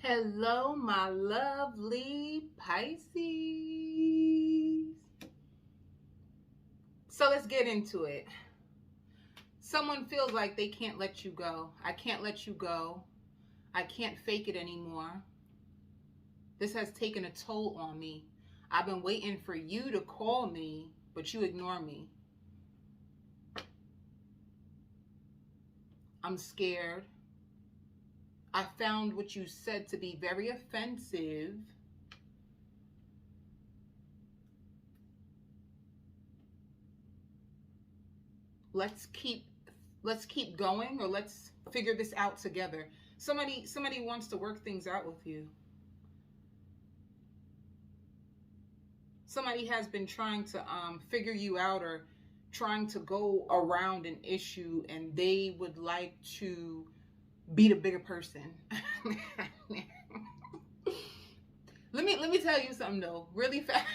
Hello, my lovely Pisces. So let's get into it. Someone feels like they can't let you go. I can't let you go. I can't fake it anymore. This has taken a toll on me. I've been waiting for you to call me, but you ignore me. I'm scared. I found what you said to be very offensive. Let's keep going, or let's figure this out together. Somebody wants to work things out with you. Somebody has been trying to figure you out, or trying to go around an issue, and they would like to be the bigger person. Let me tell you something though, really fast.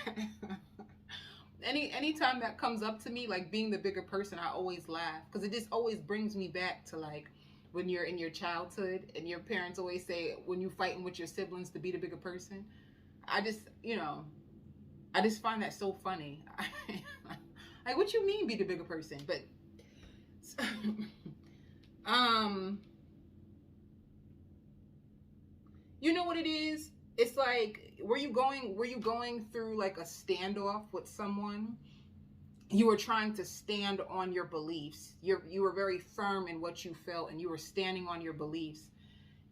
Anytime that comes up to me, like being the bigger person, I always laugh, because it just always brings me back to like when you're in your childhood and your parents always say when you're fighting with your siblings to be the bigger person. I just find that so funny. Like, what you mean be the bigger person? But you know what it is? It's like, were you going through like a standoff with someone? You were trying to stand on your beliefs. You were very firm in what you felt, and you were standing on your beliefs,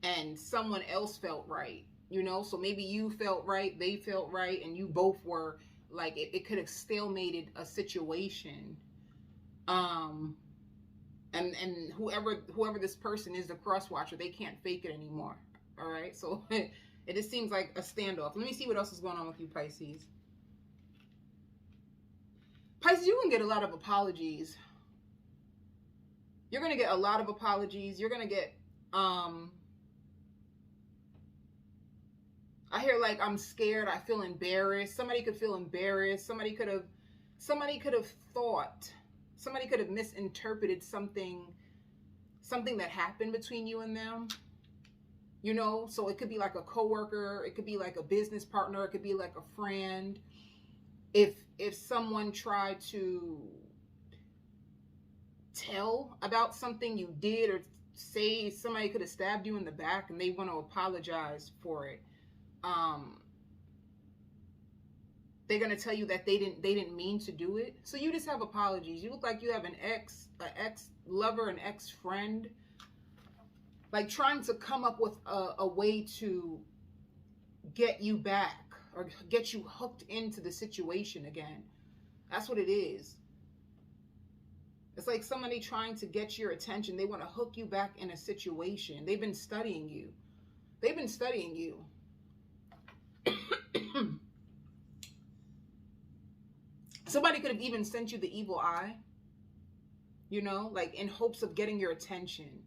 and someone else felt right, so maybe you felt right, they felt right, and you both were like, it could have stalemated a situation. And whoever this person is, the cross watcher, they can't fake it anymore. All right, so it just seems like a standoff. Let me see what else is going on with you, Pisces. Pisces, you can get a lot of apologies. You're going to get a lot of apologies. You're going to get, I hear like, I'm scared. I feel embarrassed. Somebody could feel embarrassed. Somebody could have thought, somebody could have misinterpreted something that happened between you and them. So it could be like a coworker, it could be like a business partner, it could be like a friend. If someone tried to tell about something you did, or say somebody could have stabbed you in the back and they want to apologize for it, they're going to tell you that they didn't mean to do it. So you just have apologies. You look like you have an ex lover, an ex friend, like trying to come up with a way to get you back, or get you hooked into the situation again. That's what it is. It's like somebody trying to get your attention. They want to hook you back in a situation. They've been studying you. Somebody could have even sent you the evil eye, like in hopes of getting your attention.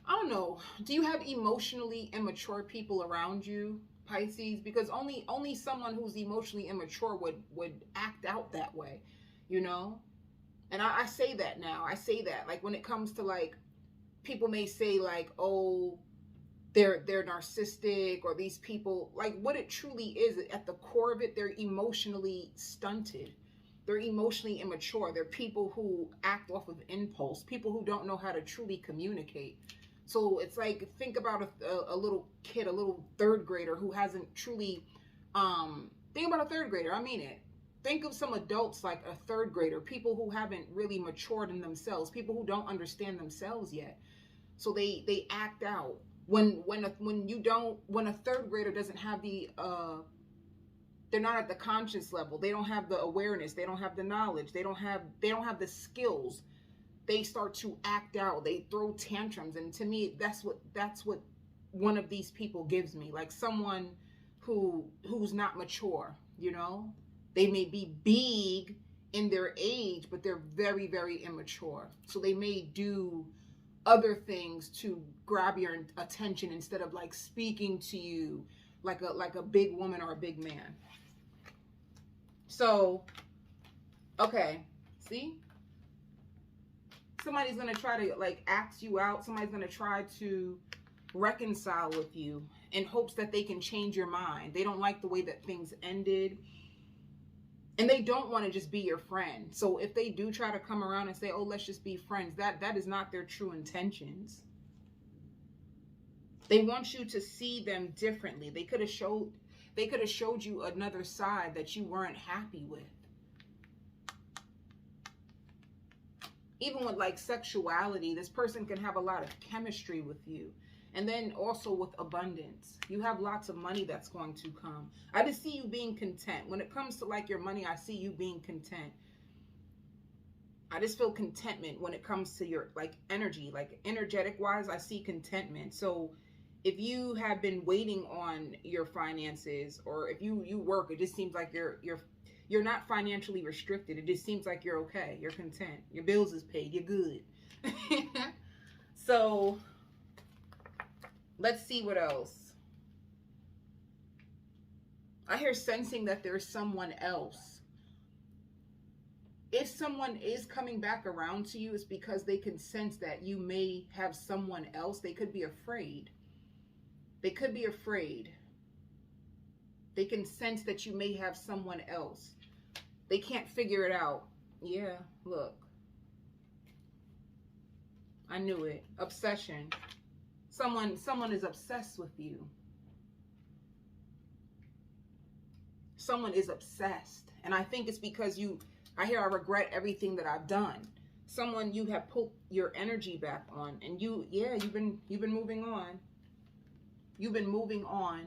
I don't know. Do you have emotionally immature people around you, Pisces? Because only someone who's emotionally immature would act out that way, And I say that now. I say that, like, when it comes to, like, people may say, like, oh, they're narcissistic, or these people, like, what it truly is, at the core of it, they're emotionally stunted. They're emotionally immature. They're people who act off of impulse, people who don't know how to truly communicate. So it's like, think about a little kid, a little third grader who hasn't truly, think about a third grader, I mean it. Think of some adults like a third grader, people who haven't really matured in themselves, people who don't understand themselves yet. So they act out. When a third grader doesn't have they're not at the conscious level, they don't have the awareness, they don't have the knowledge, they don't have the skills, they start to act out, they throw tantrums. And to me, that's what one of these people gives me, like someone who's not mature. They may be big in their age, but they're very, very immature. So they may do other things to grab your attention instead of like speaking to you like a big woman or a big man. So, okay, see? Somebody's going to try to like ask you out. Somebody's going to try to reconcile with you in hopes that they can change your mind. They don't like the way that things ended. And they don't want to just be your friend. So if they do try to come around and say, oh, let's just be friends, that is not their true intentions. They want you to see them differently. They could have showed you another side that you weren't happy with. Even with like sexuality, this person can have a lot of chemistry with you. And then also with abundance. You have lots of money that's going to come. I just see you being content. When it comes to like your money, I see you being content. I just feel contentment when it comes to your like energy, like energetic wise, I see contentment. So if you have been waiting on your finances, or if you work, it just seems like you're not financially restricted. It just seems like you're okay. You're content. Your bills is paid. You're good. So let's see what else. I hear sensing that there's someone else. If someone is coming back around to you, it's because they can sense that you may have someone else. They could be afraid. They could be afraid. They can sense that you may have someone else. They can't figure it out. Yeah, look. I knew it. Obsession. Someone is obsessed with you. Someone is obsessed. And I think it's because I regret everything that I've done. Someone you have put your energy back on. And you've been moving on. You've been moving on.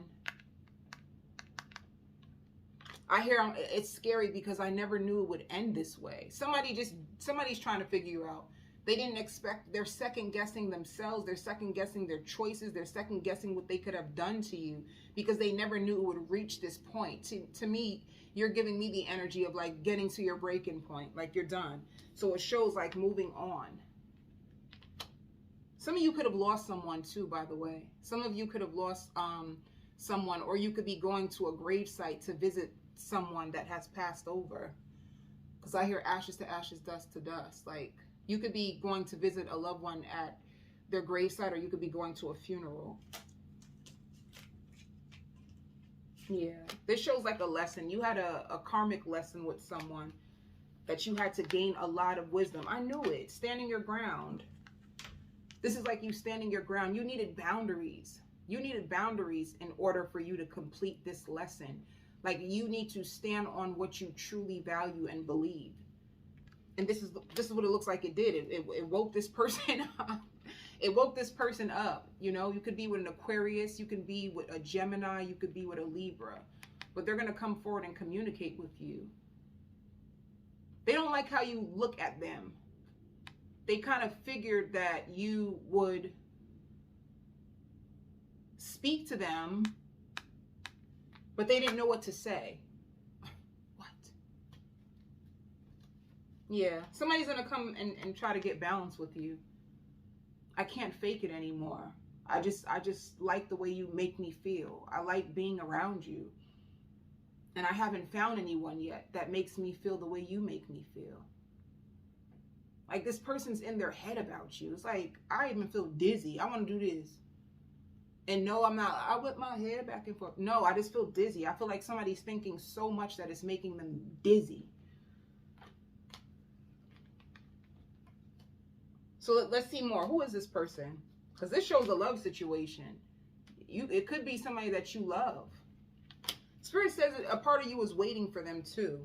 I hear it's scary because I never knew it would end this way. Somebody's trying to figure you out. They didn't expect, they're second guessing themselves. They're second guessing their choices. They're second guessing what they could have done to you because they never knew it would reach this point. To me, you're giving me the energy of like getting to your breaking point, like you're done. So it shows like moving on. Some of you could have lost someone too, by the way. Some of you could have lost someone, or you could be going to a gravesite to visit someone that has passed over. Because I hear ashes to ashes, dust to dust. Like, you could be going to visit a loved one at their gravesite, or you could be going to a funeral. Yeah, this shows like a lesson. You had a karmic lesson with someone that you had to gain a lot of wisdom. I knew it. Standing your ground. This is like you standing your ground. You needed boundaries. You needed boundaries in order for you to complete this lesson. Like, you need to stand on what you truly value and believe. And this is what it looks like it did. It woke this person up. It woke this person up. You know, you could be with an Aquarius. You could be with a Gemini. You could be with a Libra. But they're going to come forward and communicate with you. They don't like how you look at them. They kind of figured that you would speak to them, but they didn't know what to say. What? Yeah, somebody's going to come and try to get balance with you. I can't fake it anymore. I just like the way you make me feel. I like being around you. And I haven't found anyone yet that makes me feel the way you make me feel. Like, this person's in their head about you. It's like, I even feel dizzy. I want to do this. And no, I'm not. I whip my head back and forth. No, I just feel dizzy. I feel like somebody's thinking so much that it's making them dizzy. So let's see more. Who is this person? Because this shows a love situation. It could be somebody that you love. Spirit says a part of you was waiting for them too.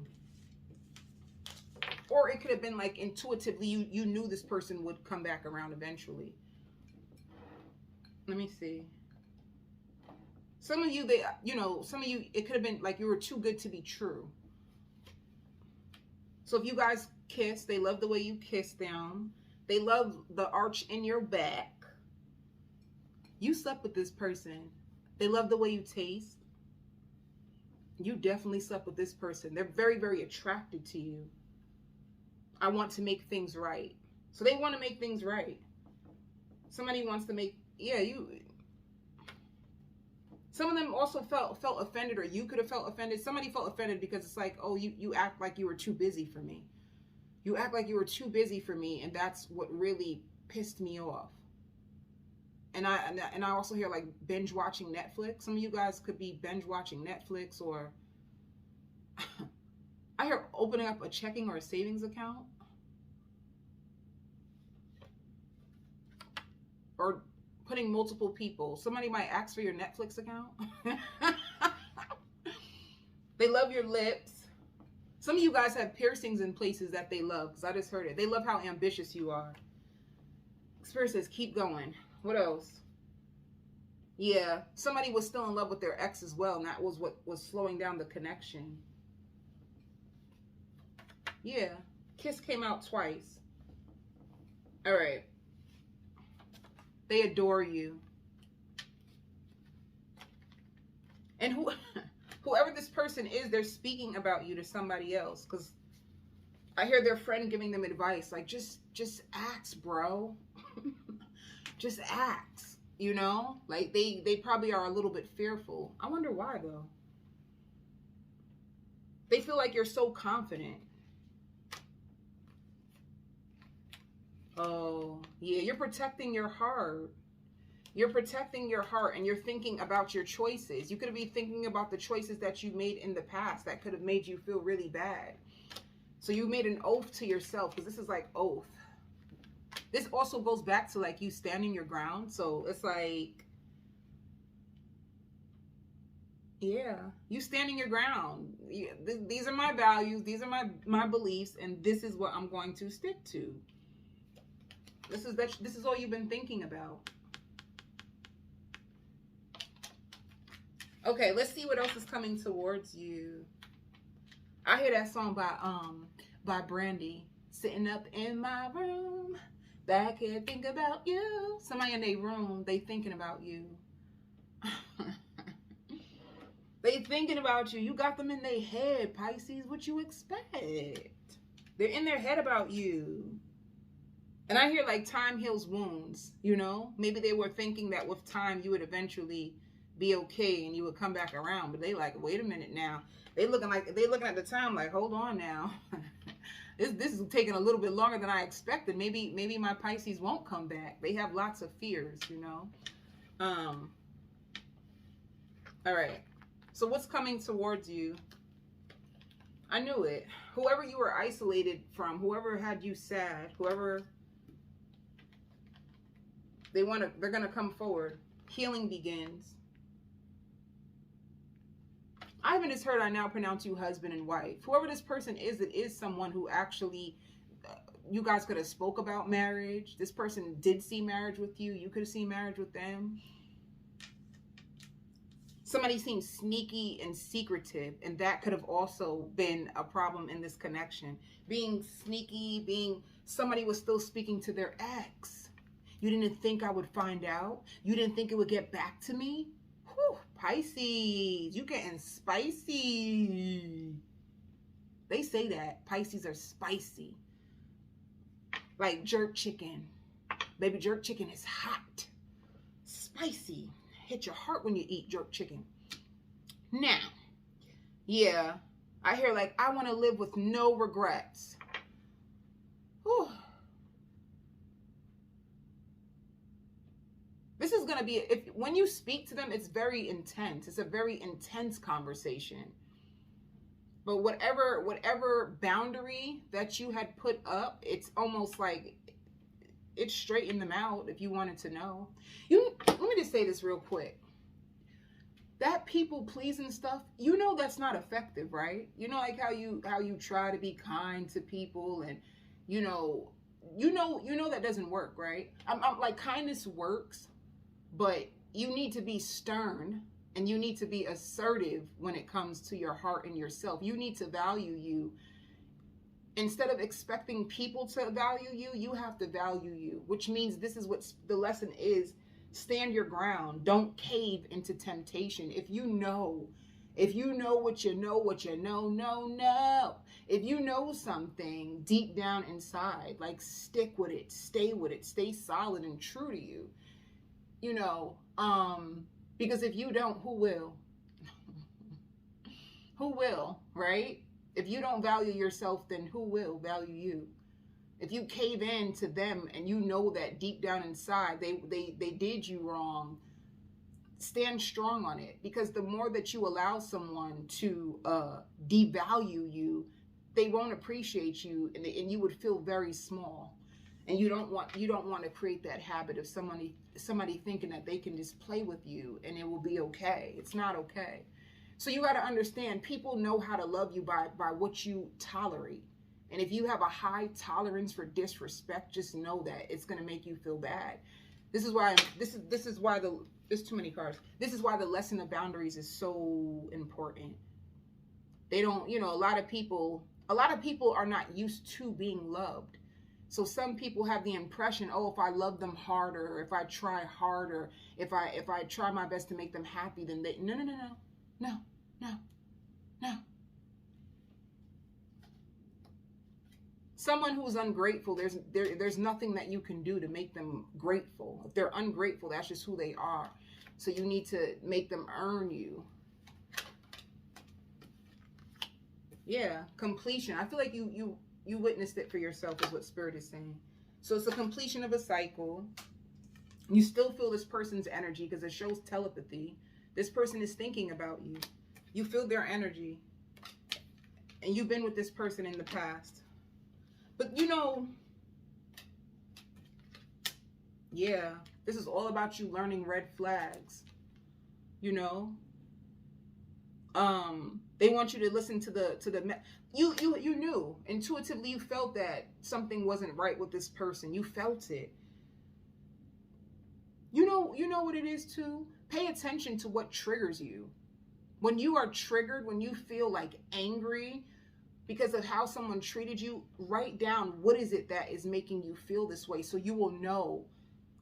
Or it could have been like intuitively you knew this person would come back around eventually. Let me see. Some of you, it could have been like you were too good to be true. So if you guys kiss, they love the way you kiss them. They love the arch in your back. You slept with this person. They love the way you taste. You definitely slept with this person. They're very, very attracted to you. I want to make things right. So they want to make things right. Somebody wants to make, some of them also felt offended, or you could have felt offended. Somebody felt offended because it's like, oh, you act like you were too busy for me. You act like you were too busy for me, and that's what really pissed me off. And I also hear like binge watching Netflix. Some of you guys could be binge watching Netflix, or I hear opening up a checking or a savings account, or putting multiple people. Somebody might ask for your Netflix account. They love your lips. Some of you guys have piercings in places that they love, because I just heard it. They love how ambitious you are. Spirit says, keep going. What else? Yeah, somebody was still in love with their ex as well, and that was what was slowing down the connection. Yeah, kiss came out twice. All right. They adore you. And whoever this person is, they're speaking about you to somebody else, because I hear their friend giving them advice, like, just ask, bro. Just ask, you know? Like, they probably are a little bit fearful. I wonder why, though. They feel like you're so confident. Oh, yeah, you're protecting your heart. You're protecting your heart, and you're thinking about your choices. You could be thinking about the choices that you made in the past that could have made you feel really bad. So you made an oath to yourself, because this is like oath. This also goes back to like you standing your ground. So it's like, yeah, you standing your ground. These are my values. These are my beliefs, and this is what I'm going to stick to. This is all you've been thinking about. Okay, let's see what else is coming towards you. I hear that song by Brandy. Sitting up in my room, back here think about you. Somebody in their room, they thinking about you. They thinking about you. You got them in their head, Pisces. What you expect? They're in their head about you. And I hear like time heals wounds, you know? Maybe they were thinking that with time you would eventually be okay and you would come back around. But they like, wait a minute now. They looking at the time like, hold on now. This is taking a little bit longer than I expected. Maybe my Pisces won't come back. They have lots of fears, you know? All right. So what's coming towards you? I knew it. Whoever you were isolated from, whoever had you sad, whoever... they're gonna come forward. Healing begins. I haven't just heard I now pronounce you husband and wife. Whoever this person is, it is someone who actually, you guys could have spoke about marriage. This person did see marriage with you. You could have seen marriage with them. Somebody seems sneaky and secretive, and that could have also been a problem in this connection. Being sneaky, somebody was still speaking to their ex. You didn't think I would find out? You didn't think it would get back to me? Whew, Pisces, you getting spicy. They say that Pisces are spicy. Like jerk chicken. Baby, jerk chicken is hot. Spicy. Hit your heart when you eat jerk chicken. Now, yeah, I hear like, I want to live with no regrets. Whew. This is going to be, when you speak to them, it's very intense. It's a very intense conversation. But whatever boundary that you had put up, it's almost like it straightened them out, if you wanted to know. Let me just say this real quick. That people pleasing stuff, you know that's not effective, right? You know, like how you try to be kind to people, and you know that doesn't work, right? I'm like, kindness works, but you need to be stern and you need to be assertive when it comes to your heart and yourself. You need to value you. Instead of expecting people to value you, you have to value you, which means this is what the lesson is. Stand your ground. Don't cave into temptation. If you know what you know. If you know something deep down inside, like, stick with it, stay solid and true to you. You know, because if you don't, who will? Who will, right? If you don't value yourself, then who will value you? If you cave in to them and you know that deep down inside they did you wrong, stand strong on it. Because the more that you allow someone to devalue you, they won't appreciate you, and you would feel very small. And you don't want to create that habit of somebody thinking that they can just play with you and it will be okay. It's not okay. So you got to understand, people know how to love you by what you tolerate. And if you have a high tolerance for disrespect, just know that it's going to make you feel bad. This is why there's too many cards. This is why the lesson of boundaries is so important. They don't, a lot of people are not used to being loved. So some people have the impression, oh, if I love them harder, if I try harder, if I try my best to make them happy, then they, no. Someone who's ungrateful, there's nothing that you can do to make them grateful. If they're ungrateful, that's just who they are. So you need to make them earn you. Yeah, completion. I feel like you witnessed it for yourself is what Spirit is saying. So it's a completion of a cycle. You still feel this person's energy because it shows telepathy. This person is thinking about you. You feel their energy. And you've been with this person in the past. But yeah, this is all about you learning red flags. They want you to listen to the you knew intuitively, you felt that something wasn't right with this person. You felt it. You know what it is too? Pay attention to what triggers you. When you are triggered, when you feel like angry because of how someone treated you, write down what is it that is making you feel this way, so you will know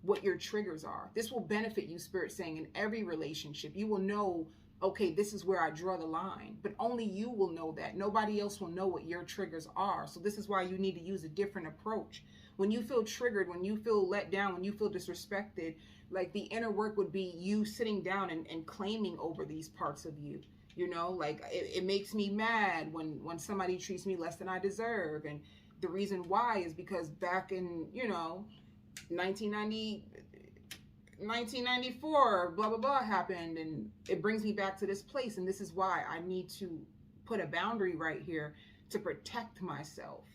what your triggers are. This will benefit you, Spirit saying, in every relationship. You will know, okay, this is where I draw the line. But only you will know that. Nobody else will know what your triggers are. So this is why you need to use a different approach. When you feel triggered, when you feel let down, when you feel disrespected, like the inner work would be you sitting down and claiming over these parts of you. Like it makes me mad when somebody treats me less than I deserve. And the reason why is because back in, 1994, blah, blah, blah happened. And it brings me back to this place. And this is why I need to put a boundary right here to protect myself.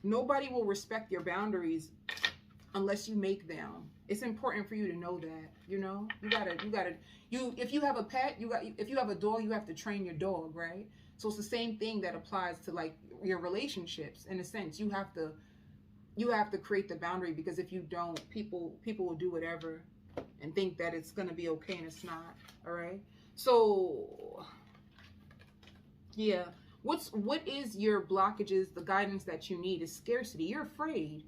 Nobody will respect your boundaries unless you make them. It's important for you to know that, if you have a pet, if you have a dog, you have to train your dog, right? So it's the same thing that applies to like your relationships. In a sense, you have to create the boundary, because if you don't, people will do whatever and think that it's going to be okay, and it's not. All right. So yeah, what is your blockages? The guidance that you need is scarcity. You're afraid.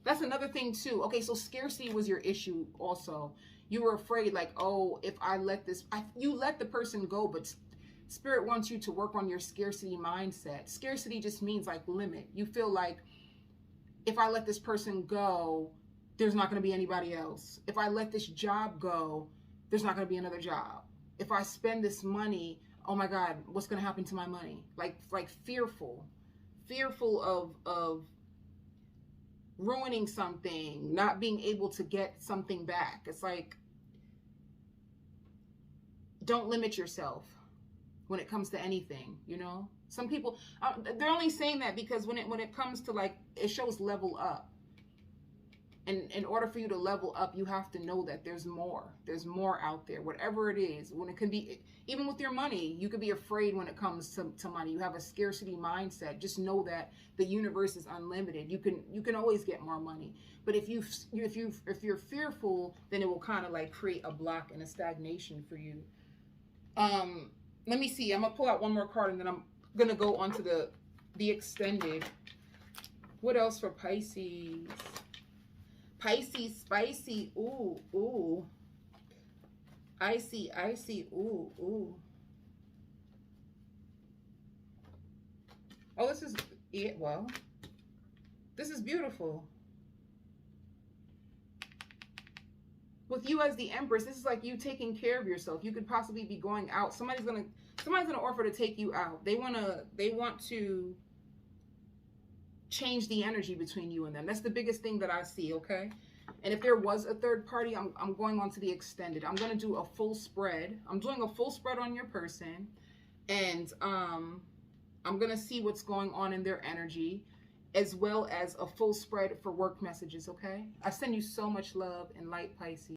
That's another thing too. Okay, so scarcity was your issue also. You were afraid, like, oh, if I let you let the person go, but Spirit wants you to work on your scarcity mindset. Scarcity just means like limit. You feel like, if I let this person go, there's not going to be anybody else. If I let this job go, there's not going to be another job. If I spend this money, oh my God, what's going to happen to my money? Like fearful of ruining something, not being able to get something back. It's like, don't limit yourself when it comes to anything, Some people, they're only saying that because when it comes to like, it shows level up. And in order for you to level up, you have to know that there's more out there, whatever it is. When it can be, even with your money, you could be afraid when it comes to money. You have a scarcity mindset. Just know that the universe is unlimited. You can always get more money. But if you're fearful, then it will kind of like create a block and a stagnation for you. Let me see. I'm gonna pull out one more card, and then I'm gonna go on to the extended. What else for Pisces? Pisces, spicy, ooh. Icy, ooh. Oh, this is, yeah, well, this is beautiful. With you as the Empress, this is like you taking care of yourself. You could possibly be going out. Somebody's gonna offer to take you out. They want to change the energy between you and them. That's the biggest thing that I see, okay? And if there was a third party, I'm going on to the extended. I'm going to do a full spread. I'm doing a full spread on your person. And I'm going to see what's going on in their energy, as well as a full spread for work messages, okay? I send you so much love and light, Pisces.